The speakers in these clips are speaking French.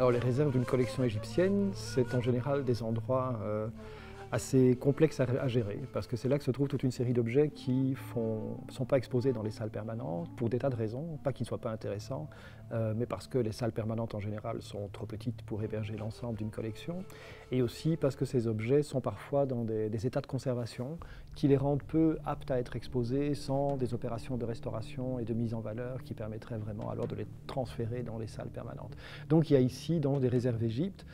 Alors les réserves d'une collection égyptienne, c'est en général des endroits assez complexes à gérer, parce que c'est là que se trouve toute une série d'objets qui ne sont pas exposés dans les salles permanentes, pour des tas de raisons, pas qu'ils ne soient pas intéressants, mais parce que les salles permanentes en général sont trop petites pour héberger l'ensemble d'une collection, et aussi parce que ces objets sont parfois dans des états de conservation qui les rendent peu aptes à être exposés sans des opérations de restauration et de mise en valeur qui permettraient vraiment alors de les transférer dans les salles permanentes. Donc il y a ici, dans des réserves Égypte,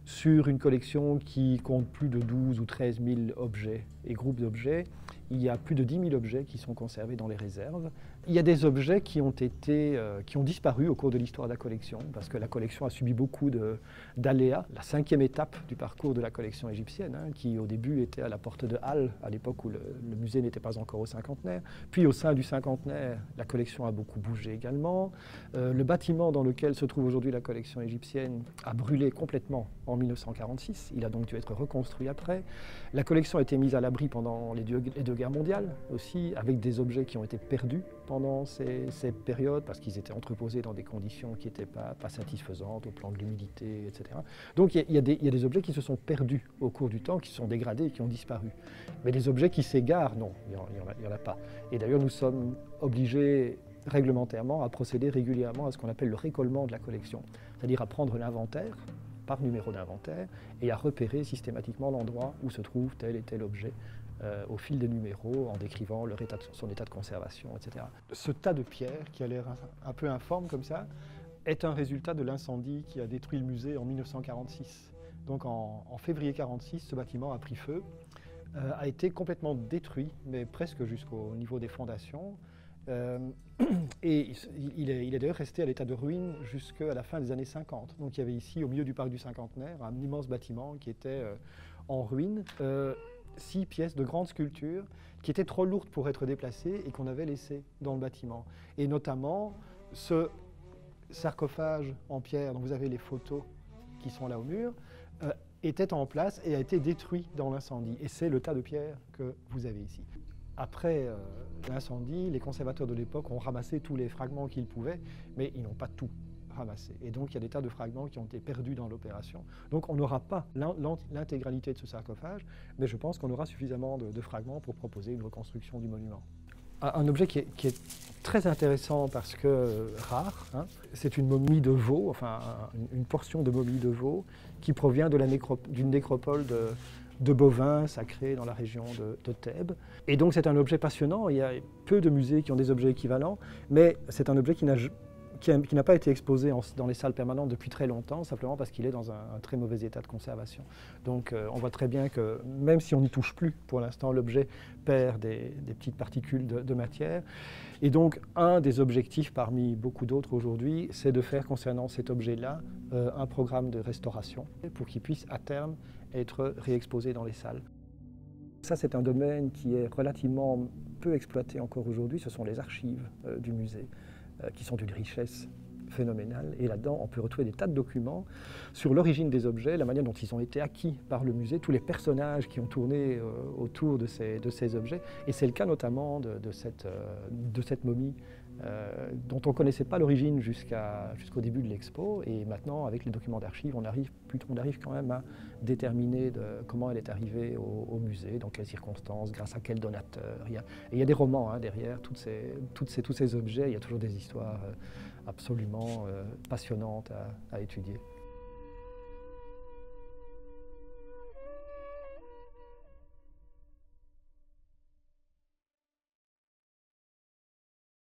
sur une collection qui compte plus de 12 ou 13 000 objets et groupes d'objets, il y a plus de 10 000 objets qui sont conservés dans les réserves. Il y a des objets qui ont disparu au cours de l'histoire de la collection, parce que la collection a subi beaucoup d'aléas. La 5e étape du parcours de la collection égyptienne, qui au début était à la porte de Halle, à l'époque où le musée n'était pas encore au cinquantenaire. Puis au sein du cinquantenaire, la collection a beaucoup bougé également. Le bâtiment dans lequel se trouve aujourd'hui la collection égyptienne a brûlé complètement en 1946. Il a donc dû être reconstruit après. La collection a été mise à l'abri pendant les deux guerres mondiales aussi, avec des objets qui ont été perdus pendant ces périodes, parce qu'ils étaient entreposés dans des conditions qui n'étaient pas satisfaisantes au plan de l'humidité, etc. Donc il y a des objets qui se sont perdus au cours du temps, qui se sont dégradés et qui ont disparu. Mais des objets qui s'égarent, non, il n'y en a pas. Et d'ailleurs, nous sommes obligés réglementairement à procéder régulièrement à ce qu'on appelle le récollement de la collection, c'est-à-dire à prendre l'inventaire par numéro d'inventaire et à repérer systématiquement l'endroit où se trouve tel et tel objet au fil des numéros, en décrivant son état de conservation, etc. Ce tas de pierres, qui a l'air un peu informe comme ça, est un résultat de l'incendie qui a détruit le musée en 1946. Donc en février 1946, ce bâtiment a pris feu, a été complètement détruit, mais presque jusqu'au niveau des fondations. Et il est d'ailleurs resté à l'état de ruine jusqu'à la fin des années 50. Donc il y avait ici, au milieu du parc du Cinquantenaire, un immense bâtiment qui était en ruine. 6 pièces de grandes sculptures qui étaient trop lourdes pour être déplacées et qu'on avait laissées dans le bâtiment. Et notamment ce sarcophage en pierre dont vous avez les photos qui sont là au mur, était en place et a été détruit dans l'incendie. Et c'est le tas de pierres que vous avez ici. Après l'incendie, les conservateurs de l'époque ont ramassé tous les fragments qu'ils pouvaient, mais ils n'ont pas tout ramassé. Et donc il y a des tas de fragments qui ont été perdus dans l'opération. Donc on n'aura pas l'intégralité de ce sarcophage, mais je pense qu'on aura suffisamment de fragments pour proposer une reconstruction du monument. Un objet qui est très intéressant parce que rare, c'est une momie de veau, enfin une portion de momie de veau qui provient d'une nécropole de bovins sacrés dans la région de Thèbes. Et donc c'est un objet passionnant, il y a peu de musées qui ont des objets équivalents, mais c'est un objet qui n'a pas été exposé dans les salles permanentes depuis très longtemps, simplement parce qu'il est dans un très mauvais état de conservation. Donc on voit très bien que même si on n'y touche plus, pour l'instant l'objet perd des petites particules de matière. Et donc un des objectifs parmi beaucoup d'autres aujourd'hui, c'est de faire concernant cet objet-là un programme de restauration pour qu'il puisse à terme être réexposé dans les salles. Ça, c'est un domaine qui est relativement peu exploité encore aujourd'hui, ce sont les archives du musée, qui sont d'une richesse phénoménale. Et là-dedans, on peut retrouver des tas de documents sur l'origine des objets, la manière dont ils ont été acquis par le musée, tous les personnages qui ont tourné autour de ces objets. Et c'est le cas notamment de cette momie dont on ne connaissait pas l'origine jusqu'au début de l'expo. Et maintenant, avec les documents d'archives, on arrive quand même à déterminer comment elle est arrivée au musée, dans quelles circonstances, grâce à quel donateur. Et il y a des romans derrière tous ces objets, il y a toujours des histoires absolument passionnantes à étudier.